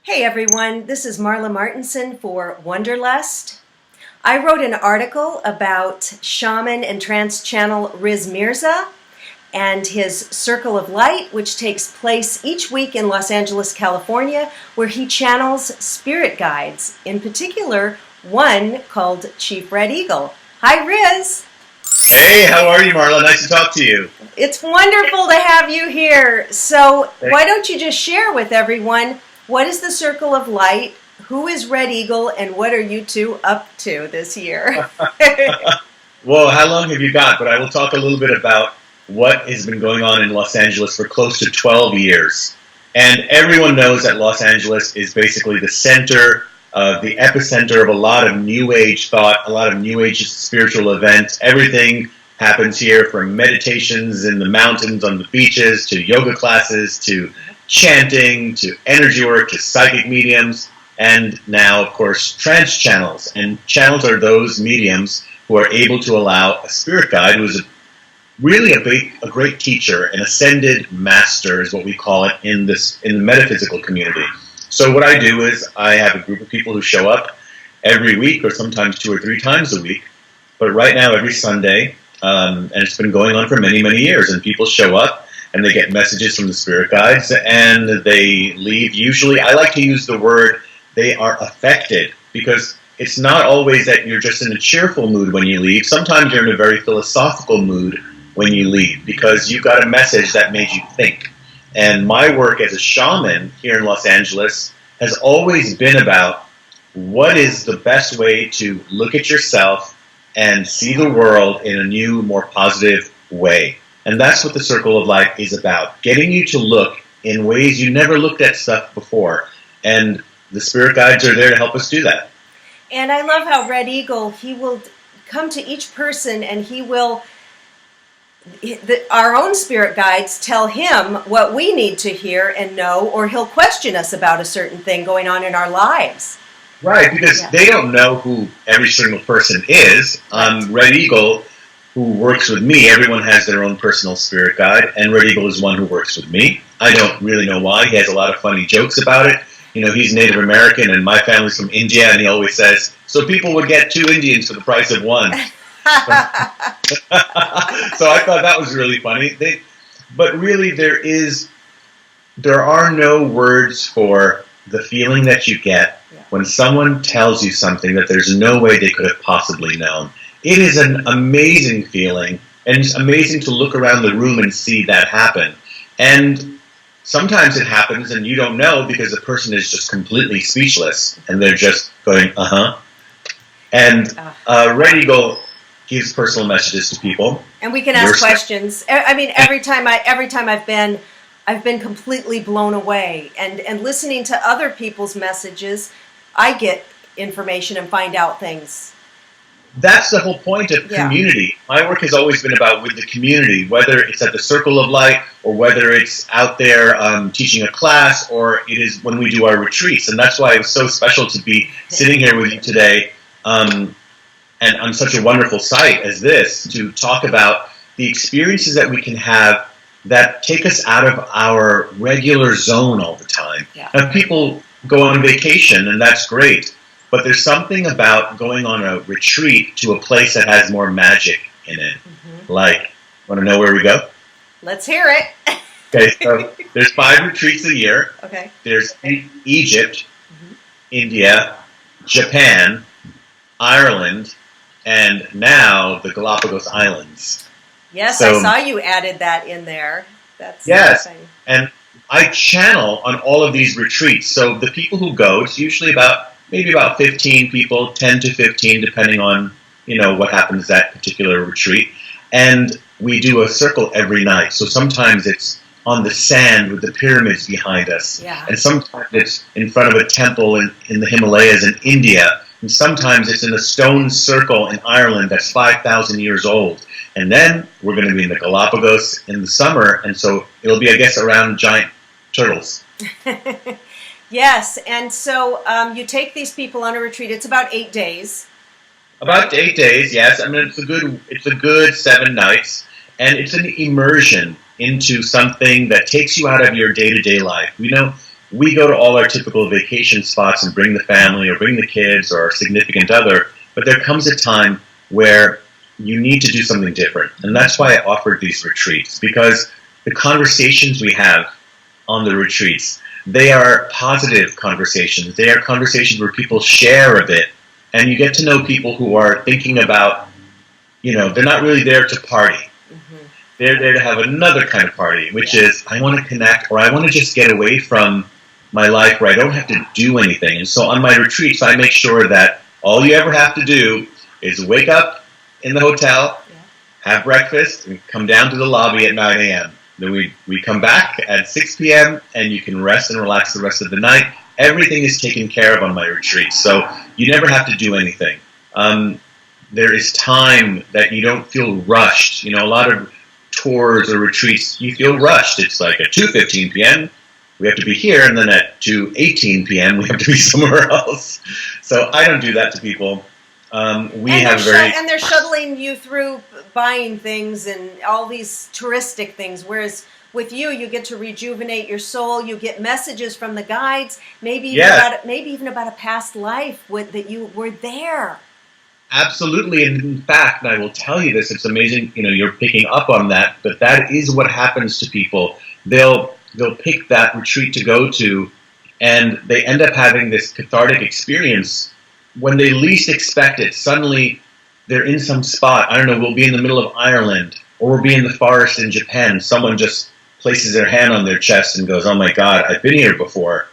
Hey everyone, this is Marla Martenson for Wonderlust. I wrote an article about shaman and trance channel Riz Mirza and his Circle of Light, which takes place each week in Los Angeles, California, where he channels spirit guides, in particular one called Chief Red Eagle. Hi Riz! Hey, how are you, Marla? Nice to talk to you. It's wonderful to have you here. So why don't you just share with everyone, what is the Circle of Light, who is Red Eagle, and what are you two up to this year? Well, how long have you got? But I will talk a little bit about what has been going on in Los Angeles for close to 12 years. And everyone knows that Los Angeles is basically the center, the epicenter of a lot of New Age thought, a lot of New Age spiritual events. Everything happens here, from meditations in the mountains, on the beaches, to yoga classes, to chanting, to energy work, to psychic mediums, and now, of course, trance channels. And channels are those mediums who are able to allow a spirit guide, who is really a great teacher, an ascended master is what we call it in the metaphysical community. So what I do is I have a group of people who show up every week, or sometimes 2 or 3 times a week, but right now every Sunday, and it's been going on for many, many years, and people show up, and they get messages from the spirit guides, and they leave. Usually, I like to use the word, they are affected, because it's not always that you're just in a cheerful mood when you leave. Sometimes you're in a very philosophical mood when you leave, because you got a message that made you think. And my work as a shaman here in Los Angeles has always been about what is the best way to look at yourself and see the world in a new, more positive way. And that's what the Circle of Light is about, getting you to look in ways you never looked at stuff before. And the spirit guides are there to help us do that. And I love how Red Eagle, he will come to each person and he will, our own spirit guides tell him what we need to hear and know, or he'll question us about a certain thing going on in our lives. Right, because they don't know who every single person is. Red Eagle, who works with me, everyone has their own personal spirit guide, and Red Eagle is one who works with me. I don't really know why. He has a lot of funny jokes about it. You know, he's Native American, and my family's from India, and he always says, so people would get 2 Indians for the price of 1. So I thought that was really funny. But really, there are no words for the feeling that you get when someone tells you something that there's no way they could have possibly known. It is an amazing feeling, and it's amazing to look around the room and see that happen. And sometimes it happens and you don't know, because the person is just completely speechless, and they're just going, uh-huh. And Red Eagle gives personal messages to people. And we can ask questions. I mean, every time I've been completely blown away. And listening to other people's messages, I get information and find out things. That's the whole point of community. My work has always been about with the community, whether it's at the Circle of Light, or whether it's out there teaching a class, or it is when we do our retreats. And that's why it was so special to be sitting here with you today, and on such a wonderful site as this, to talk about the experiences that we can have that take us out of our regular zone all the time. Now, people go on vacation, and that's great. But there's something about going on a retreat to a place that has more magic in it. Mm-hmm. Like, want to know where we go? Let's hear it. Okay, so there's 5 retreats a year. Okay. There's Egypt, India, Japan, Ireland, and now the Galápagos Islands. Yes, so, I saw you added that in there. That's interesting. And I channel on all of these retreats. So the people who go, it's usually maybe about 15 people, 10 to 15, depending on, what happens that particular retreat. And we do a circle every night. So sometimes it's on the sand with the pyramids behind us. Yeah. And sometimes it's in front of a temple in the Himalayas in India. And sometimes it's in a stone circle in Ireland that's 5,000 years old. And then we're going to be in the Galapagos in the summer. And so it'll be, I guess, around giant turtles. Yes, and so you take these people on a retreat. It's about 8 days. About 8 days, yes. I mean, it's a good 7 nights, and it's an immersion into something that takes you out of your day-to-day life. we go to all our typical vacation spots and bring the family or bring the kids or our significant other, but there comes a time where you need to do something different. And that's why I offered these retreats, because the conversations we have on the retreats, they are positive conversations. They are conversations where people share a bit, and you get to know people who are thinking about, they're not really there to party. Mm-hmm. They're there to have another kind of party, which is, I want to connect, or I want to just get away from my life where I don't have to do anything. And so on my retreats, I make sure that all you ever have to do is wake up in the hotel, have breakfast, and come down to the lobby at 9 a.m. Then we come back at 6 p.m. and you can rest and relax the rest of the night. Everything is taken care of on my retreats, so you never have to do anything. There is time that you don't feel rushed. A lot of tours or retreats, you feel rushed. It's like at 2:15 p.m., we have to be here, and then at 2:18 p.m., we have to be somewhere else. So I don't do that to people. And they're shuttling you through buying things and all these touristic things, whereas with you get to rejuvenate your soul. You get messages from the guides, maybe even about a past life that you were there. Absolutely, and in fact, and I will tell you this, it's amazing, you're picking up on that, but that is what happens to people. They'll pick that retreat to go to, and they end up having this cathartic experience when they least expect it. Suddenly, they're in some spot. I don't know, we'll be in the middle of Ireland, or we'll be in the forest in Japan. Someone just places their hand on their chest and goes, oh my God, I've been here before.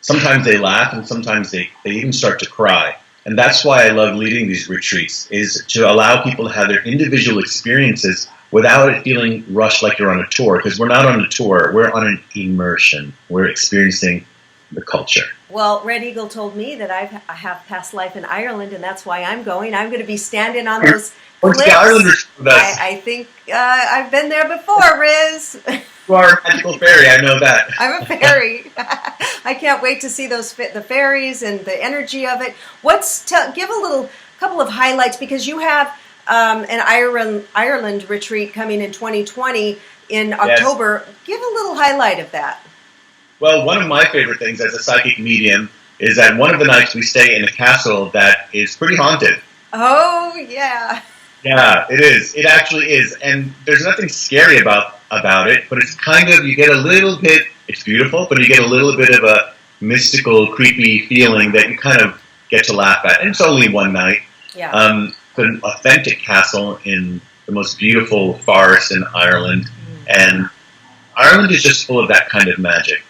Sometimes they laugh, and sometimes they even start to cry. And that's why I love leading these retreats, is to allow people to have their individual experiences without it feeling rushed like you're on a tour. Because we're not on a tour, we're on an immersion. We're experiencing the culture. Well, Red Eagle told me that I have past life in Ireland, and that's why I'm going. I'm going to be standing on those cliffs. I think I've been there before, Riz. You are a magical fairy, I know that. I'm a fairy. I can't wait to see the fairies and the energy of it. Give a couple of highlights, because you have an Ireland retreat coming in 2020 in October. Yes. Give a little highlight of that. Well, one of my favorite things as a psychic medium is that one of the nights we stay in a castle that is pretty haunted. Oh, yeah. Yeah, it is. It actually is. And there's nothing scary about it, but it's kind of, you get a little bit, it's beautiful, but you get a little bit of a mystical, creepy feeling that you kind of get to laugh at. And it's only one night. Yeah. It's an authentic castle in the most beautiful forest in Ireland. And Ireland is just full of that kind of magic.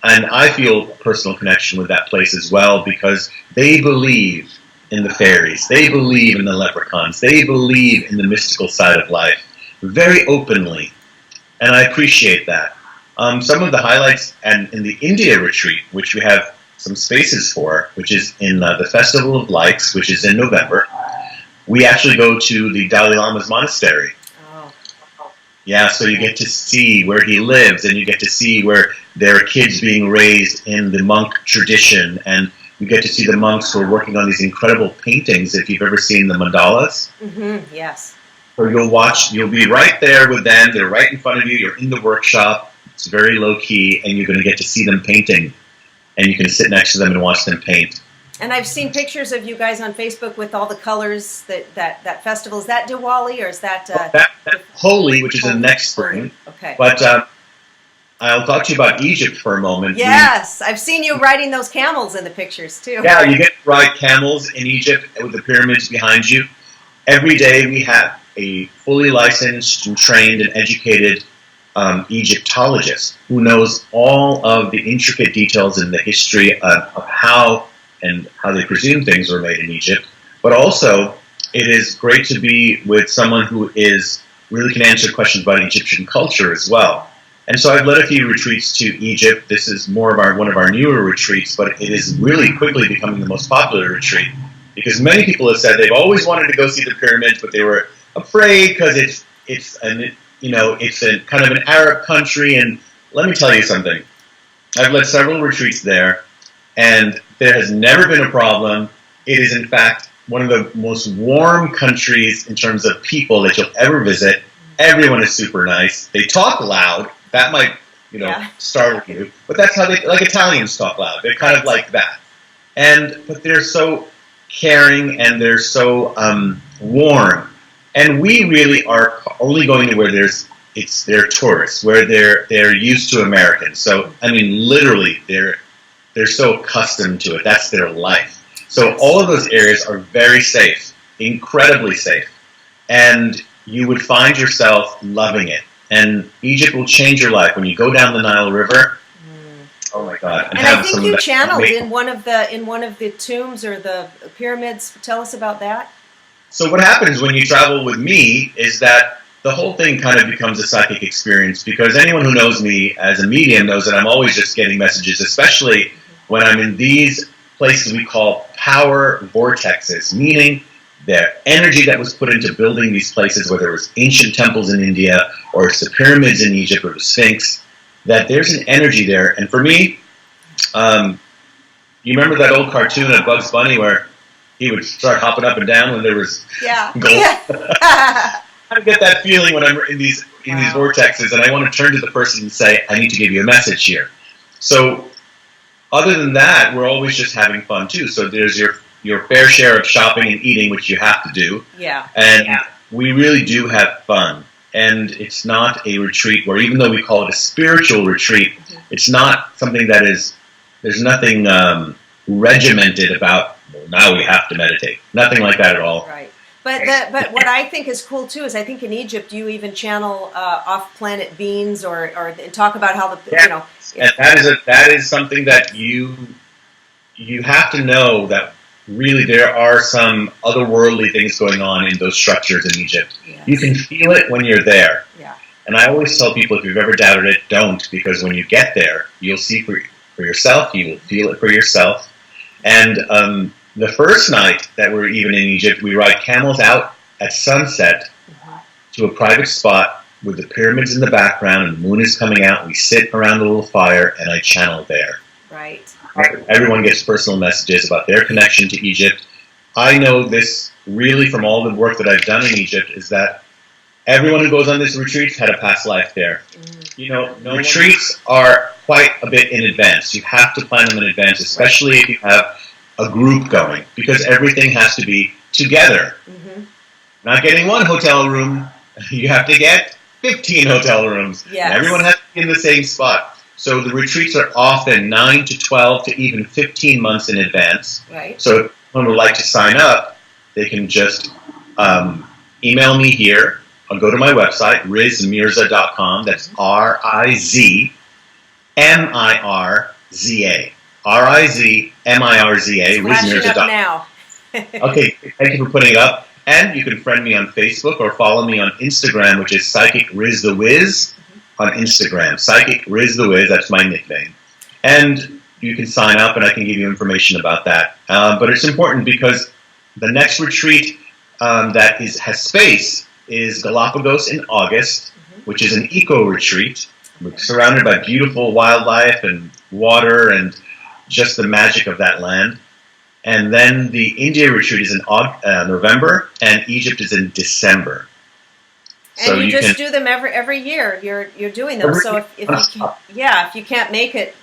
And I feel a personal connection with that place as well, because they believe in the fairies. They believe in the leprechauns. They believe in the mystical side of life very openly. And I appreciate that. Some of the highlights, and in the India retreat, which we have some spaces for, which is in the Festival of Lights, which is in November, we actually go to the Dalai Lama's monastery. Yeah, so you get to see where he lives, and you get to see where there are kids being raised in the monk tradition, and you get to see the monks who are working on these incredible paintings, if you've ever seen the mandalas. Mm-hmm, yes. So you'll be right there with them, they're right in front of you, you're in the workshop, it's very low-key, and you're going to get to see them painting, and you can sit next to them and watch them paint. And I've seen pictures of you guys on Facebook with all the colors that festival. Is that Diwali, or is that... That's Holi, which is the next spring. Okay. But I'll talk to you about Egypt for a moment. Yes, I've seen you riding those camels in the pictures, too. Yeah, you get to ride camels in Egypt with the pyramids behind you. Every day we have a fully licensed and trained and educated Egyptologist who knows all of the intricate details in the history of how they presume things were made in Egypt. But also, it is great to be with someone who really can answer questions about Egyptian culture as well. And so I've led a few retreats to Egypt. This is more of one of our newer retreats, but it is really quickly becoming the most popular retreat, because many people have said they've always wanted to go see the pyramids, but they were afraid because it's a kind of an Arab country. And let me tell you something. I've led several retreats there, and there has never been a problem. It is, in fact, one of the most warm countries in terms of people that you'll ever visit. Everyone is super nice. They talk loud. That might startle you. But that's how they, like Italians talk loud. They're kind of like that. But they're so caring and they're so warm. And we really are only going to where they're tourists, where they're used to Americans. So, I mean, literally, they're so accustomed to it. That's their life. So all of those areas are very safe, incredibly safe. And you would find yourself loving it. And Egypt will change your life. When you go down the Nile River, oh my God. And I think you channeled in one of the tombs or the pyramids. Tell us about that. So what happens when you travel with me is that the whole thing kind of becomes a psychic experience, because anyone who knows me as a medium knows that I'm always just getting messages, especially when I'm in these places we call power vortexes, meaning the energy that was put into building these places, whether it was ancient temples in India or it's the pyramids in Egypt or the Sphinx, that there's an energy there. And for me, you remember that old cartoon of Bugs Bunny where he would start hopping up and down when there was gold? Yeah. I get that feeling when I'm in these vortexes, and I want to turn to the person and say, I need to give you a message here. So other than that, we're always just having fun too. So there's your fair share of shopping and eating, which you have to do. Yeah. And we really do have fun. And it's not a retreat where, even though we call it a spiritual retreat, it's not something that is, there's nothing regimented about, well, now we have to meditate. Nothing like that at all. Right. But what I think is cool too is I think in Egypt you even channel off-planet beings or talk about how the and that is something that you have to know, that really there are some otherworldly things going on in those structures in Egypt. Yes. You can feel it when you're there. Yeah. And I always tell people, if you've ever doubted it, don't, because when you get there, you'll see for yourself. You will feel it for yourself. And the first night that we're even in Egypt, we ride camels out at sunset to a private spot with the pyramids in the background and the moon is coming out. We sit around a little fire and I channel there. Right. Everyone gets personal messages about their connection to Egypt. I know this really from all the work that I've done in Egypt, is that everyone who goes on this retreat had a past life there. You know, retreats are quite a bit in advance. You have to plan them in advance, especially if you have a group going, because everything has to be together. Not getting one hotel room, you have to get 15 hotel rooms. Yes. And everyone has to be in the same spot. So the retreats are often 9 to 12 to even 15 months in advance. Right. So if someone would like to sign up, they can just email me here. I'll go to my website, rizmirza.com. That's RIZMIRZA. RIZMIRZA, rizmirza.com. Now. Okay, thank you for putting it up. And you can friend me on Facebook or follow me on Instagram, which is Psychic Riz the Wiz on Instagram. Psychic Riz the Wiz, that's my nickname. And you can sign up and I can give you information about that. But it's important because the next retreat that has space is Galápagos in August, which is an eco-retreat. We're surrounded by beautiful wildlife and water and just the magic of that land. And then the India retreat is in November, and Egypt is in December. And so you just do them every year. You're doing them. So if you can't make it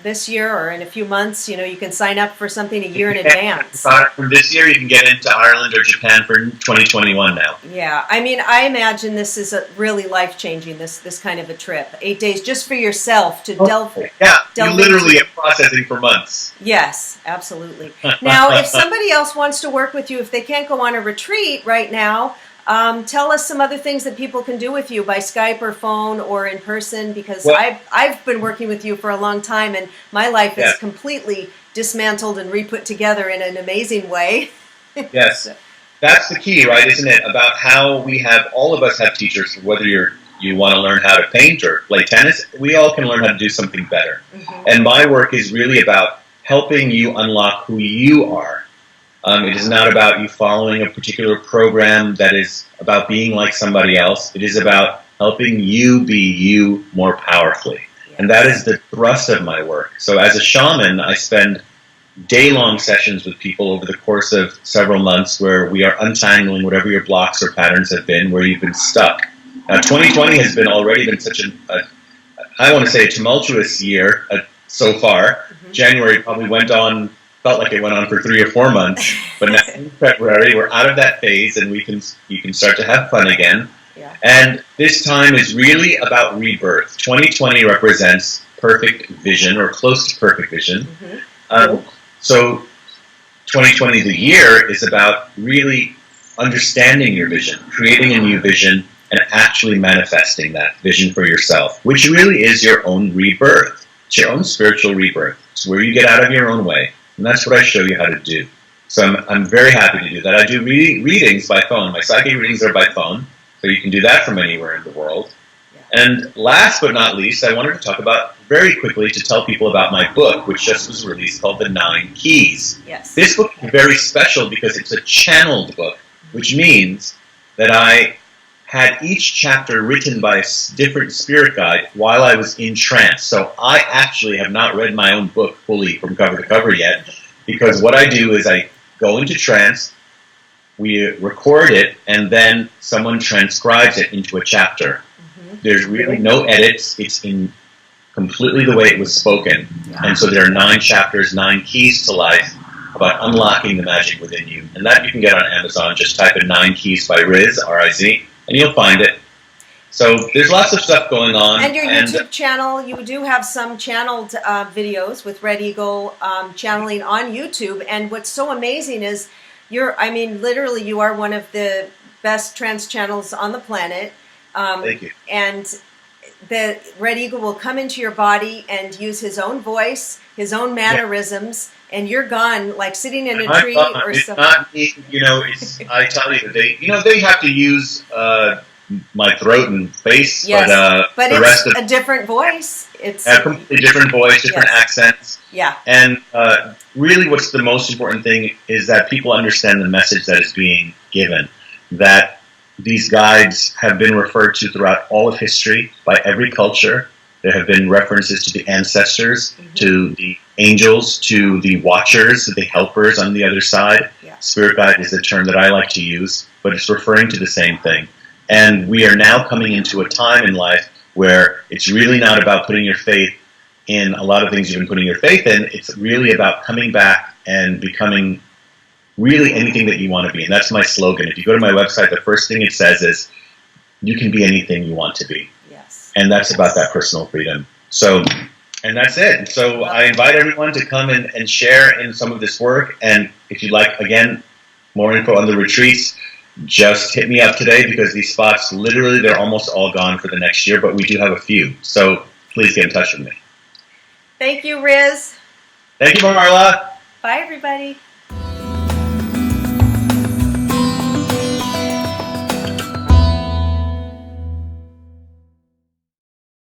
this year or in a few months, you can sign up for something a year in advance. From this year, you can get into Ireland or Japan for 2021 now. Yeah, I mean, I imagine this is really life-changing. This kind of a trip, 8 days just for yourself to delve. Yeah, you literally are processing for months. Yes, absolutely. Now, if somebody else wants to work with you, if they can't go on a retreat right now. Tell us some other things that people can do with you by Skype or phone or in person, because I've been working with you for a long time and my life is completely dismantled and re-put together in an amazing way. Yes, that's the key, right, isn't it? About how all of us have teachers, whether you want to learn how to paint or play tennis, we all can learn how to do something better. And my work is really about helping you unlock who you are. It is not about you following a particular program that is about being like somebody else. It is about helping you be you more powerfully. And that is the thrust of my work. So as a shaman, I spend day-long sessions with people over the course of several months where we are untangling whatever your blocks or patterns have been, where you've been stuck. Now, 2020 has already been such I want to say, a tumultuous year so far. January probably felt like it went on for 3 or 4 months, but now in February we're out of that phase and you can start to have fun again. Yeah. And this time is really about rebirth. 2020 represents perfect vision, or close to perfect vision. So 2020, the year, is about really understanding your vision, creating a new vision, and actually manifesting that vision for yourself, which really is your own rebirth. It's your own spiritual rebirth. It's where you get out of your own way, and that's what I show you how to do. So I'm very happy to do that. I do readings by phone. My psychic readings are by phone, so you can do that from anywhere in the world. Yeah. And last but not least, I wanted to talk about, very quickly, to tell people about my book, which just was released, called The 9 Keys. Yes. This book is very special because it's a channeled book, which means that I had each chapter written by a different spirit guide while I was in trance. So I actually have not read my own book fully from cover to cover yet, because what I do is I go into trance, we record it, and then someone transcribes it into a chapter. There's really no edits. It's in completely the way it was spoken. And so there are 9 chapters, 9 keys to life, about unlocking the magic within you. And that you can get on Amazon. Just type in 9 Keys by Riz, R-I-Z, and you'll find it. So there's lots of stuff going on. And your YouTube channel, you do have some channeled videos with Red Eagle channeling on YouTube. And what's so amazing is literally you are one of the best trance channels on the planet. Thank you. And the Red Eagle will come into your body and use his own voice, his own mannerisms, and you're gone, like sitting in a tree or something. It's not me, I tell you, they have to use my throat and face, yes, but the it's rest of a different voice. It's a completely different voice, different accents. Yeah. And really what's the most important thing is that people understand the message that is being given, that these guides have been referred to throughout all of history by every culture. There have been references to the ancestors, to the angels, to the watchers, to the helpers on the other side. Yeah. Spirit guide is the term that I like to use, but it's referring to the same thing. And we are now coming into a time in life where it's really not about putting your faith in a lot of things you've been putting your faith in. It's really about coming back and becoming really anything that you want to be. And that's my slogan. If you go to my website, the first thing it says is, you can be anything you want to be. Yes. And that's about that personal freedom. So, and that's it. So I invite everyone to come and share in some of this work. And if you'd like, again, more info on the retreats, just hit me up today, because these spots, literally, they're almost all gone for the next year, but we do have a few. So please get in touch with me. Thank you, Riz. Thank you, Marla. Bye, everybody.